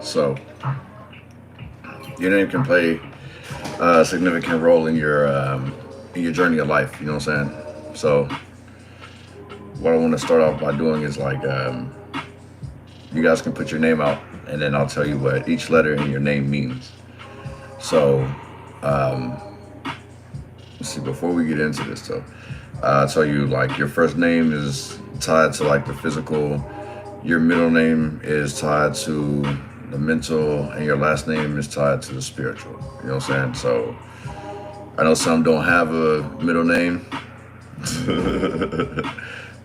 So your name can play a significant role in your journey of life. You know what I'm saying? So what I want to start off by doing is like you guys can put your name out, and then I'll tell you what each letter in your name means. So um, let's see. Before we get into this, though, I'll tell you like your first name is tied to like the physical. Your middle name is tied to the mental, and your last name is tied to the spiritual. You know what I'm saying? So I know some don't have a middle name,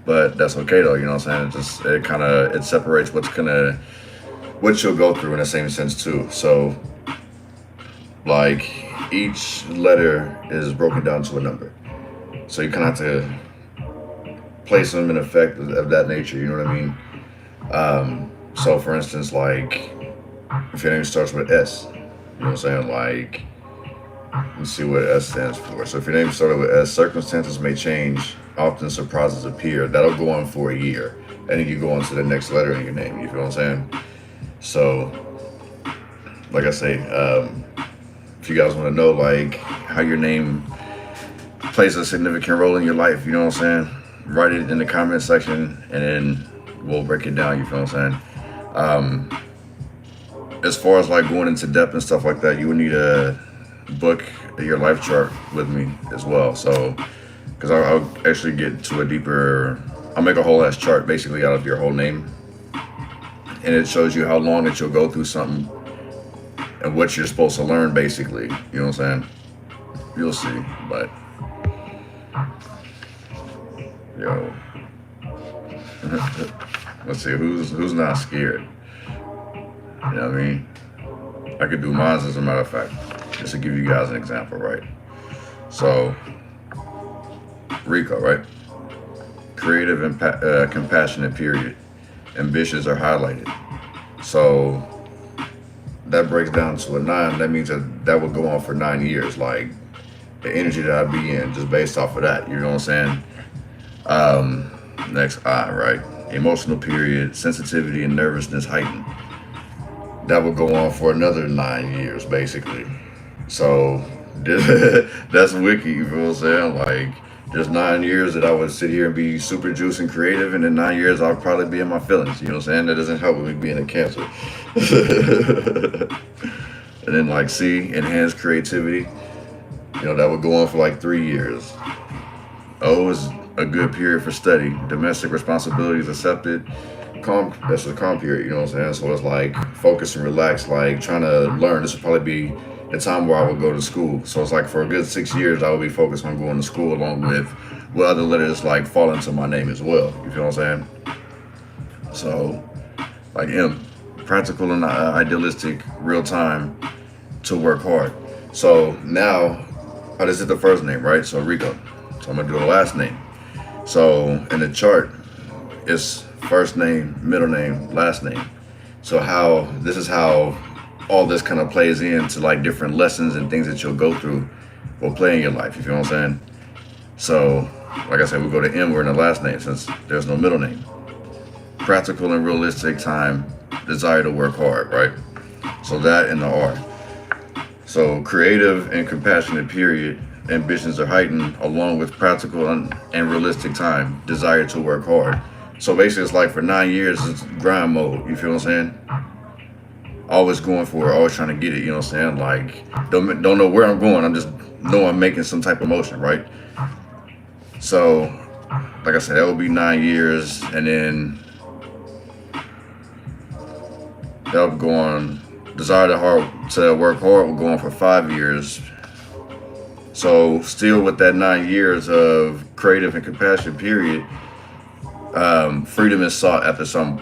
but that's okay though. You know what I'm saying? It kind of it separates what you'll go through in the same sense too. So like each letter is broken down to a number. So you kind of have to place them in effect of that nature. You know what I mean? So for instance, like if your name starts with S, you know what I'm saying? Like, let's see what S stands for. So if your name started with S, circumstances may change, often surprises appear. That'll go on for a year. And then you go on to the next letter in your name. You feel what I'm saying? So, like I say, if you guys want to know like how your name plays a significant role in your life, you know what I'm saying? Write it in the comment section, and then we'll break it down. You feel what I'm saying? As far as like going into depth and stuff like that, you would need a book your life chart with me as well. So, because I'll actually get to a deeper, I'll make a whole ass chart basically out of your whole name, and it shows you how long that you'll go through something and what you're supposed to learn basically. You know what I'm saying? You'll see, but yo, let's see who's not scared. You know what I mean? I could do mine as a matter of fact, just to give you guys an example, right? So, Rico, right? Creative and compassionate, period. Ambitions are highlighted. So, that breaks down to a 9. That means that would go on for 9 years. Like, the energy that I'd be in, just based off of that. You know what I'm saying? Next I, right? Emotional, period. Sensitivity and nervousness heightened. That would go on for another 9 years, basically. So that's wiki. You feel what I'm saying? Like, there's 9 years that I would sit here and be super juice and creative, and in 9 years I'll probably be in my feelings. You know what I'm saying? That doesn't help with me being a Cancer. And then like C, enhanced creativity. You know that would go on for like 3 years. O is a good period for study. Domestic responsibilities accepted. Calm, that's a calm period, you know what I'm saying? So it's like focus and relax, like trying to learn. This would probably be the time where I would go to school. So it's like for a good 6 years I would be focused on going to school along with other letters like fall into my name as well. You feel what I'm saying? So like M, practical and idealistic, real time to work hard. So now, oh, this is the first name, right? So Rico. So I'm gonna do the last name. So in the chart, it's first name, middle name, last name. So how this is how all this kind of plays into like different lessons and things that you'll go through will play in your life. You feel what I'm saying? So like I said, we go to M, we're in the last name since there's no middle name. Practical and realistic time, desire to work hard, right? So that and the R. So creative and compassionate, period. Ambitions are heightened along with practical and realistic time, desire to work hard. So basically it's like for 9 years it's grind mode, you feel what I'm saying? Always going for it, always trying to get it, you know what I'm saying? Like don't know where I'm going, I'm just know I'm making some type of motion, right? So like I said, that would be 9 years, and then that would go on. Desire to work hard will go on for 5 years. So still with that 9 years of creative and compassion period, freedom is sought at some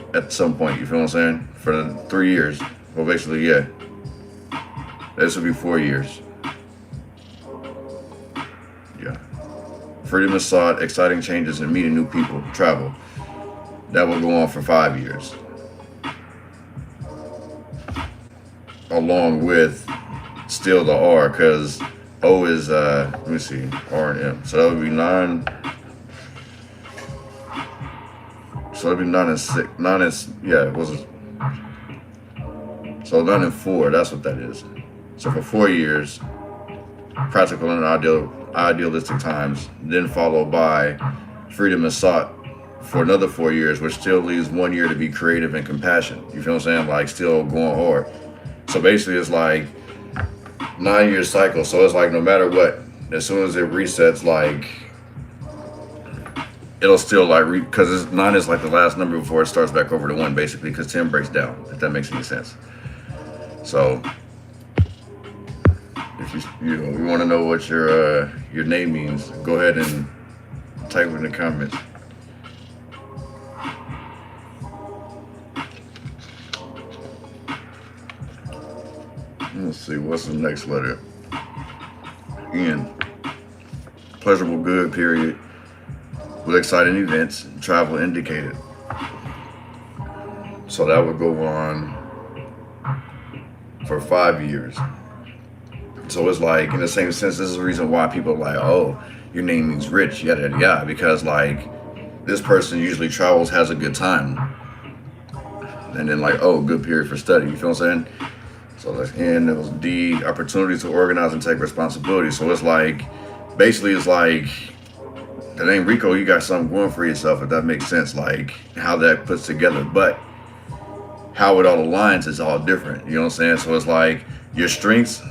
point. You feel what I'm saying? For the 3 years. Well, basically, yeah. This would be 4 years. Yeah. Freedom is sought, exciting changes, and meeting new people, travel. That will go on for 5 years. Along with still the R, because O is let me see, R and M. So that would be 9. So that'd be 9 and 6. 9 is, yeah, it was So none in 4, that's what that is. So for 4 years, practical and idealistic times, then followed by freedom is sought for another 4 years, which still leaves 1 year to be creative and compassion. You feel what I'm saying? Like still going hard. So basically it's like 9-year cycle. So it's like no matter what, as soon as it resets, like it'll still like because 9 is like the last number before it starts back over to 1, basically, because 10 breaks down, if that makes any sense. So if you want to know what your name means, go ahead and type it in the comments. Let's see, what's the next letter? N. Pleasurable good period with exciting events, travel indicated. So that would go on for 5 years. So it's like, in the same sense, this is the reason why people are like, oh, your name means rich, yada yada yada, because like this person usually travels, has a good time, and then like, oh, good period for study. You feel what I'm saying? So that's N. It was D. Opportunity to organize and take responsibility. So it's like, basically, it's like the name Rico. You got something going for yourself, if that makes sense. Like how that puts together, but how it all aligns is all different. You know what I'm saying? So it's like your strengths,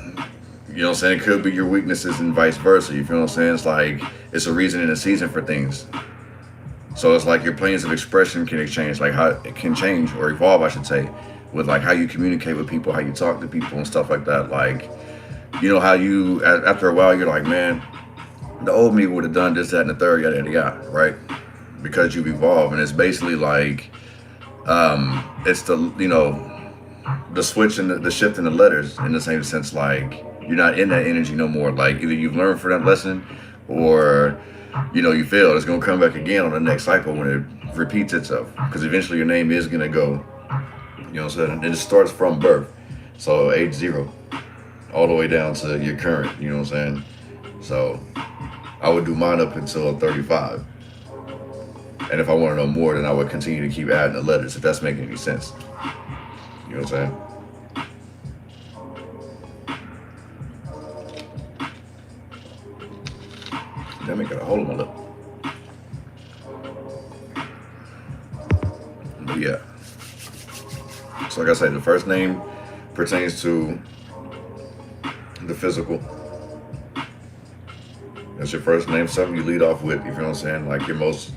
you know what I'm saying, it could be your weaknesses and vice versa. You feel what I'm saying? It's like it's a reason and a season for things. So it's like your planes of expression can exchange, like how it can change or evolve, I should say, with like how you communicate with people, how you talk to people and stuff like that. Like, you know how you, after a while, you're like, man, the old me would have done this, that, and the third, yada, yada, yada, right? Because you've evolved. And it's basically like, it's the, you know, the switch and the shift in the letters, in the same sense, like you're not in that energy no more. Like either you've learned from that lesson or, you know, you failed. It's going to come back again on the next cycle when it repeats itself, because eventually your name is going to go, you know what I'm saying? And it starts from birth. So age 0 all the way down to your current, you know what I'm saying? So I would do mine up until 35. And if I want to know more, then I would continue to keep adding the letters, if that's making any sense. You know what I'm saying? Damn, it got a hole in my lip. But yeah. So like I said, the first name pertains to the physical. That's your first name, something you lead off with, you feel what I'm saying? Like your most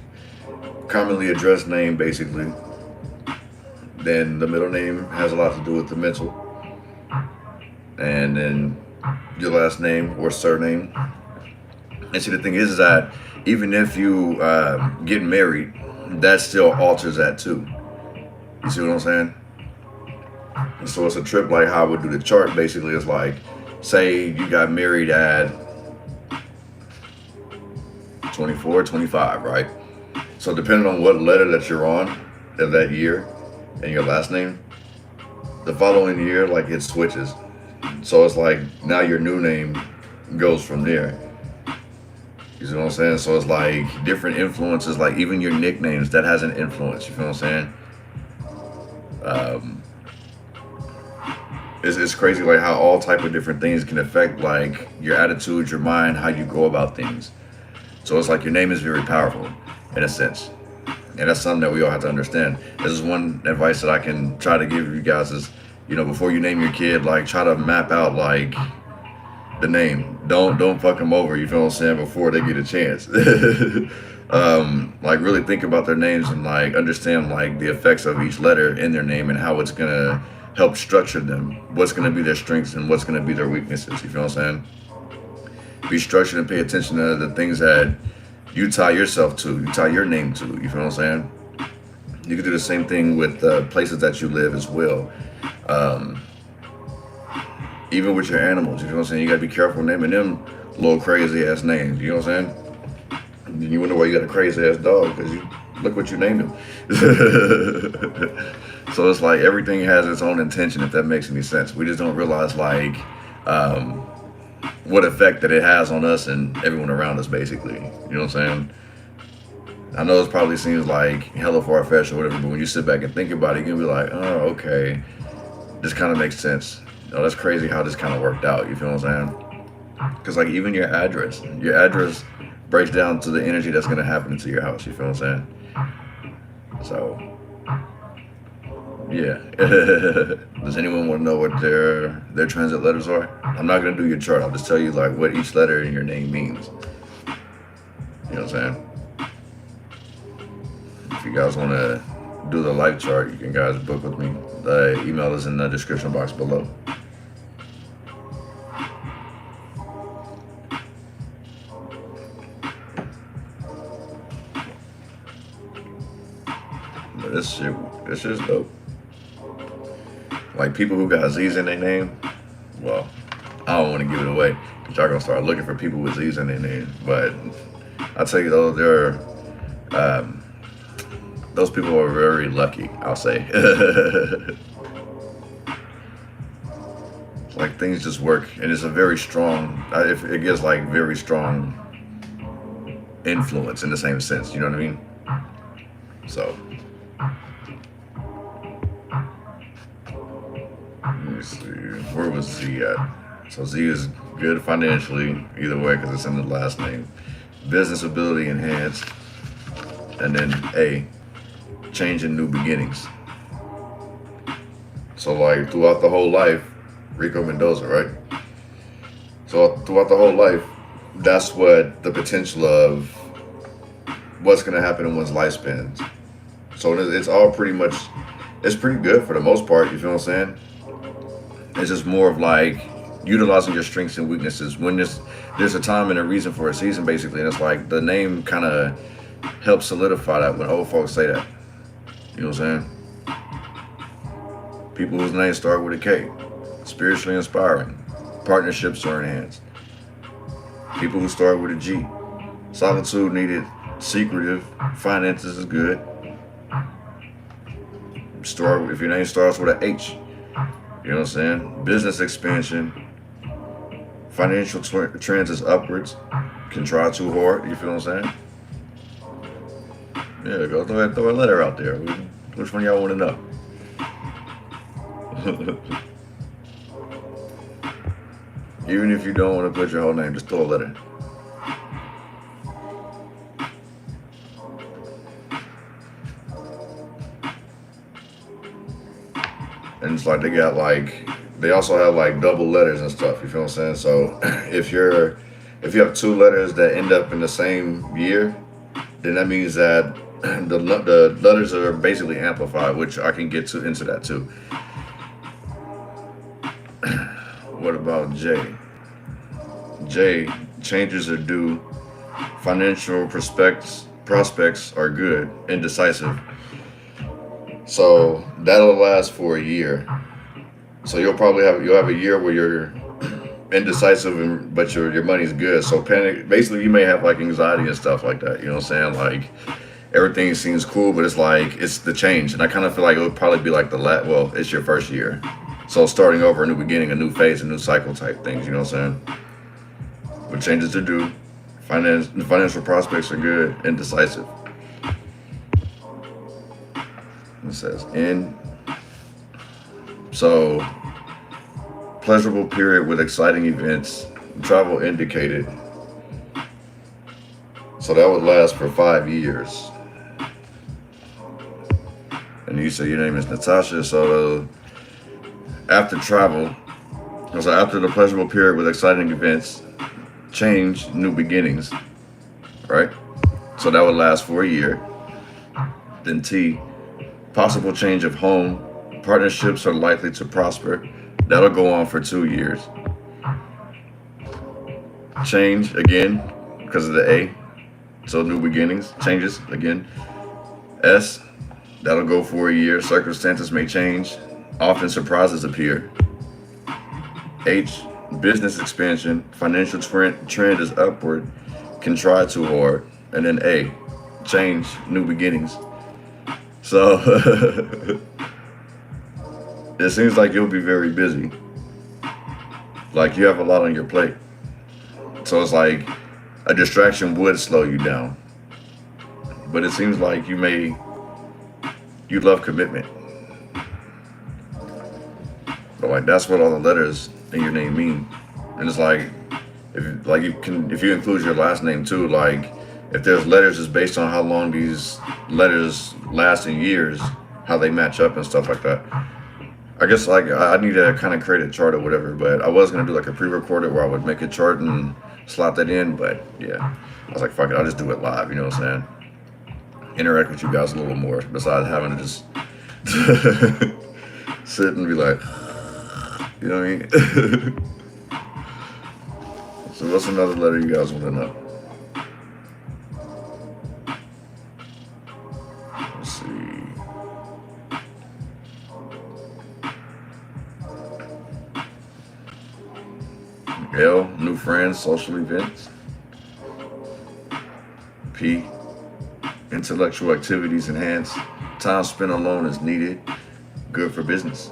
commonly addressed name, basically. Then the middle name has a lot to do with the mental. And then your last name or surname. And see, the thing is that even if you get married, that still alters that too. You see what I'm saying? And so it's a trip like how I would do the chart. Basically, it's like, say you got married at 24, 25, right? So depending on what letter that you're on of that year and your last name, the following year, like it switches. So it's like now your new name goes from there. You see what I'm saying? So it's like different influences, like even your nicknames, that has an influence. You feel what I'm saying? It's crazy like how all type of different things can affect like your attitude, your mind, how you go about things. So it's like your name is very powerful in a sense. And that's something that we all have to understand. This is one advice that I can try to give you guys is, you know, before you name your kid, like try to map out like the name. Don't fuck them over, you feel what I'm saying, before they get a chance. Like really think about their names and like understand like the effects of each letter in their name and how it's gonna help structure them. What's gonna be their strengths and what's gonna be their weaknesses, you feel what I'm saying? Be structured and pay attention to the things that you tie yourself to, you tie your name to, you feel what I'm saying? You can do the same thing with places that you live as well. Even with your animals, you know what I'm saying? You gotta be careful naming them little crazy ass names, you know what I'm saying? And you wonder why you got a crazy ass dog, because you look what you named him. So it's like everything has its own intention, if that makes any sense. We just don't realize like what effect that it has on us and everyone around us, basically. You know what I'm saying? I know it probably seems like hella far-fetched or whatever, but when you sit back and think about it, you can be like, oh, okay. this kind of makes sense. You know, that's crazy how this kind of worked out. You feel what I'm saying? Because like even your address breaks down to the energy that's gonna happen into your house. You feel what I'm saying? So yeah. Does anyone want to know what their transit letters are? I'm not gonna do your chart. I'll just tell you like what each letter in your name means. You know what I'm saying? If you guys want to do the life chart, you can guys book with me. The email is in the description box below. But this shit's dope. Like people who got Z's in their name, well, I don't want to give it away because y'all gonna start looking for people with Z's in their name. But I tell you though, those people are very lucky, I'll say. It's like things just work, and it's a very strong. It gives like very strong influence in the same sense. You know what I mean? So. Let me see, where was Z at? So Z is good financially, either way, because it's in the last name. Business ability enhanced. And then A, change in new beginnings. So like throughout the whole life, Rico Mendoza, right? So throughout the whole life, that's what the potential of what's going to happen in one's lifespan. So it's all pretty much, it's pretty good for the most part, you feel what I'm saying? It's just more of like utilizing your strengths and weaknesses. When there's a time and a reason for a season, basically, and it's like the name kind of helps solidify that when old folks say that. You know what I'm saying? People whose names start with a K, spiritually inspiring, partnerships are enhanced. People who start with a G, solitude needed, secretive, finances is good. If your name starts with an H, you know what I'm saying? Business expansion, financial trends is upwards. Can try too hard, you feel what I'm saying? Yeah, go throw a letter out there. Which one y'all want to know? Even if you don't want to put your whole name, just throw a letter. And it's like they also have like double letters and stuff, you feel what I'm saying? So if you have two letters that end up in the same year, then that means that the letters are basically amplified, which I can get into that too. What about J? J, changes are due, financial prospects are good, indecisive. So that'll last for a year. So you'll have a year where you're indecisive, but your money's good. So panic. Basically, you may have like anxiety and stuff like that. You know what I'm saying? Like everything seems cool, but it's like it's the change. And I kind of feel like it would probably be like it's your first year. So starting over, a new beginning, a new phase, a new cycle type things. You know what I'm saying? But changes to do. Financial prospects are good, indecisive. It says so pleasurable period with exciting events, travel indicated. So that would last for 5 years. And you say your name is Natasha, so after travel, so after the pleasurable period with exciting events, change, new beginnings, right? So that would last for a year. Then T, possible change of home, partnerships are likely to prosper. That'll go on for 2 years. Change again, because of the A. So new beginnings, changes again. S, that'll go for a year. Circumstances may change. Often surprises appear. H, business expansion, financial trend is upward. Can try too hard. And then A, change, new beginnings. So it seems like you'll be very busy. Like you have a lot on your plate. So it's like a distraction would slow you down. But it seems like you love commitment. But like that's what all the letters in your name mean. And it's like if you include your last name too, like if there's letters, it's based on how long these letters last in years, how they match up and stuff like that. I guess like I need to kind of create a chart or whatever, but I was gonna do like a pre-recorded where I would make a chart and slot that in, but yeah, I was like, fuck it, I'll just do it live. You know what I'm saying? Interact with you guys a little more besides having to just sit and be like, you know what I mean? So what's another letter you guys want to know? Let's see. L, new friends, social events. P, intellectual activities enhanced. Time spent alone is needed. Good for business.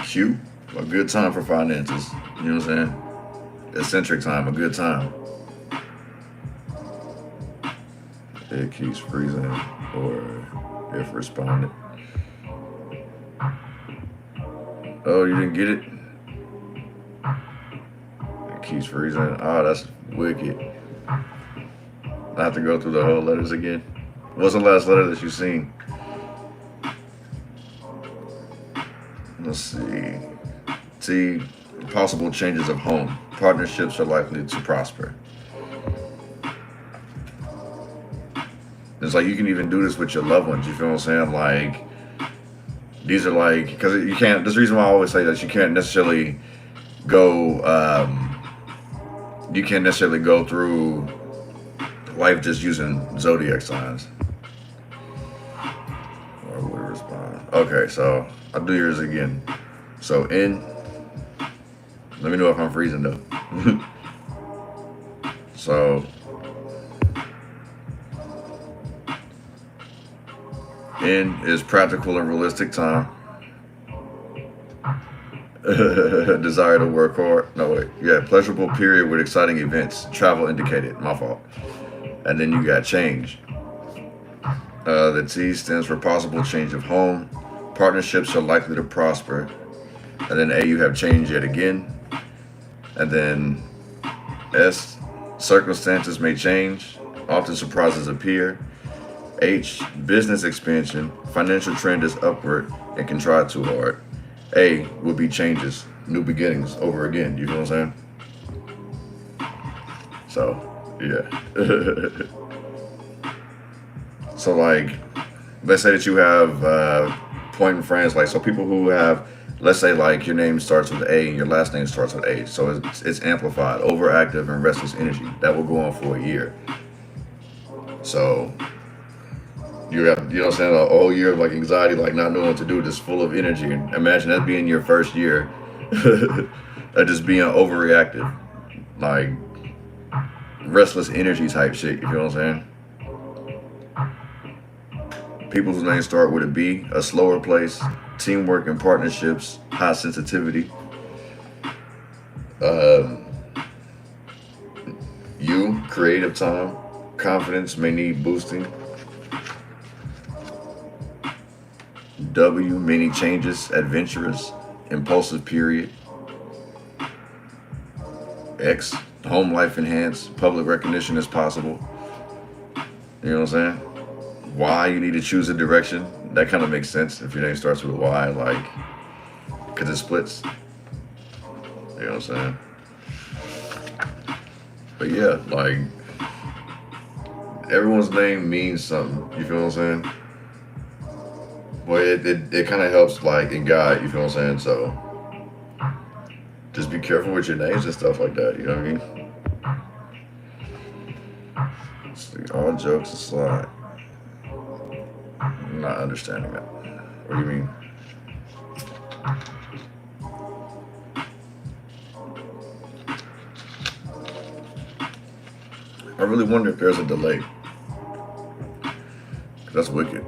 Q, a good time for finances. You know what I'm saying? Eccentric time, a good time. It keeps freezing, or if responded. Oh, you didn't get it? It keeps freezing. Oh, that's wicked. I have to go through the whole letters again. What's the last letter that you've seen? Let's see. T, possible changes of home. Partnerships are likely to prosper. It's like you can even do this with your loved ones. You feel what I'm saying? Like, these are like, because you can't, this is the reason why I always say that you can't necessarily go, through life just using zodiac signs. Or would it respond? Okay, so I'll do yours again. So N, let me know if I'm freezing though. So N is practical and realistic time. Desire to work hard. No, wait. Yeah, pleasurable period with exciting events. Travel indicated. My fault. And then you got change. The T stands for possible change of home. Partnerships are likely to prosper. And then A, you have change yet again. And then S, circumstances may change. Often surprises appear. H, business expansion. Financial trend is upward and can try too hard. A would be changes, new beginnings over again. You know what I'm saying? So, yeah. So, like, let's say that you have pointing friends, like, so people who have, let's say, like, your name starts with A and your last name starts with A. So it's amplified, overactive, and restless energy. That will go on for a year. So you have, you know what I'm saying, a whole year of like anxiety, like not knowing what to do, just full of energy. And imagine that being your first year, of just being overreactive, like restless energy type shit. You feel what I'm saying? People whose names start with a B, a slower place, teamwork and partnerships, high sensitivity. U, creative time, confidence may need boosting. W, many changes, adventurous, impulsive period. X, home life enhanced, public recognition is possible. You know what I'm saying? Y, you need to choose a direction. That kind of makes sense if your name starts with a Y, like, because it splits. You know what I'm saying? But yeah, like, everyone's name means something. You feel what I'm saying? Well, it kind of helps, like, in guide, you feel what I'm saying? So, just be careful with your names and stuff like that, you know what I mean? See, all jokes aside, I'm not understanding that. What do you mean? I really wonder if there's a delay. 'Cause that's wicked.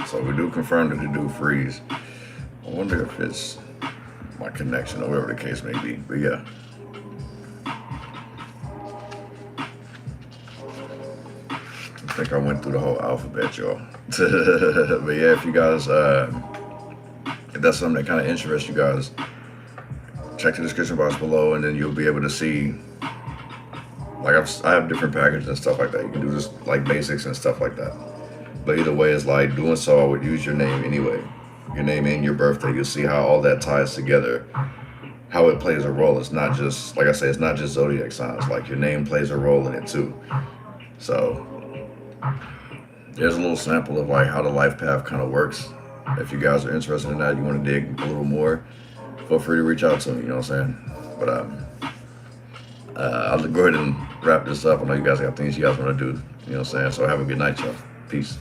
So we do confirm that it do freeze. I wonder if it's my connection or whatever the case may be. But yeah. think I went through the whole alphabet, y'all. But yeah, if you guys, if that's something that kind of interests you guys, check the description box below, and then you'll be able to see, like I have different packages and stuff like that. You can do just like basics and stuff like that. But either way, it's like doing so, I would use your name anyway. Your name and your birthday. You'll see how all that ties together, how it plays a role. It's not just, like I say, it's not just zodiac signs. Like your name plays a role in it too. So there's a little sample of like how the life path kind of works. If you guys are interested in that, you want to dig a little more, feel free to reach out to me, you know what I'm saying? But I'll go ahead and wrap this up. I know you guys got things you guys want to do, you know what I'm saying? So have a good night, y'all. Peace.